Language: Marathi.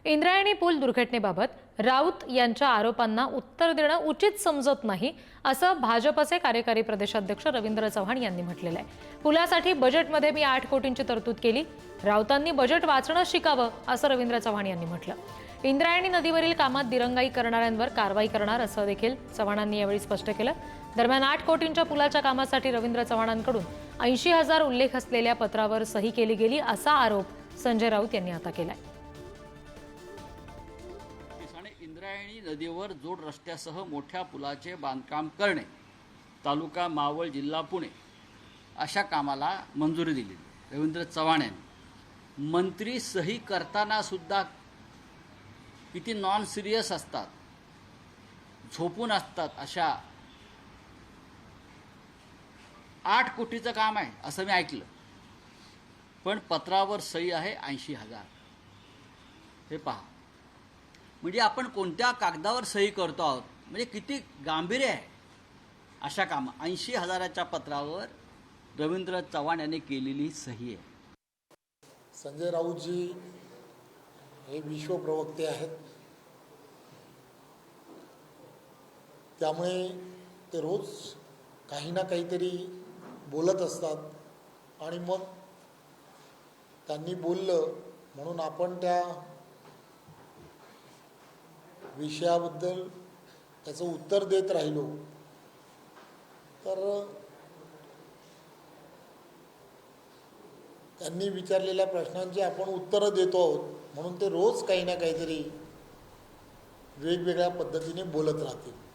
इंद्रायणी पूल दुर्घटनेबाबत राऊत यांच्या आरोपांना उत्तर देणं उचित समजत नाही असं भाजपचे कार्यकारी प्रदेशाध्यक्ष रवींद्र चव्हाण यांनी म्हटलेलं आहे। पुलासाठी बजेटमध्ये मी 8 कोटींची तरतूद केली। राऊतांनी बजेट वाचणं शिकावं असं रवींद्र चव्हाण यांनी म्हटलं। इंद्रायणी नदीवरील कामात दिरंगाई करणाऱ्यांवर कारवाई करणार असं देखील चव्हाणांनी यावेळी स्पष्ट केलं। दरम्यान 8 कोटींच्या पुलाच्या कामासाठी रवींद्र चव्हाणांकडून 80,000 उल्लेख असलेल्या पत्रावर सही केली गेली असा आरोप संजय राऊत यांनी आता केलाय। इंद्रायणी नदीवर जोड रस्त्यासह मोठ्या पुलाचे बांधकाम करणे, तालुका मावळ जिल्हा पुणे अशा कामाला मंजुरी दिली। रवींद्र चव्हाण यांनी मंत्री सही करताना सुद्धा किती नॉन सिरियस असतात, झोपून असतात। अशा 8 कोटीचं काम आहे असं मी ऐकलं, पण पत्रावर सही आहे 80,000। हे पहा, म्हणजे आपण कोणत्या कागदावर सही करतो आहोत, म्हणजे किती गांभीर्य आहे अशा काम। 80,000च्या पत्रावर रवींद्र चव्हाण यांनी केलेली सही आहे। संजय राऊतजी हे विश्वप्रवक्ते आहेत, त्यामुळे ते रोज काही ना काहीतरी बोलत असतात आणि मग त्यांनी बोललं म्हणून आपण त्या विषयाबद्दल त्याचं उत्तर देत राहिलो तर त्यांनी विचारलेल्या प्रश्नांची आपण उत्तरं देतो आहोत, म्हणून ते रोज काही ना काहीतरी वेगवेगळ्या पद्धतीने बोलत राहतील।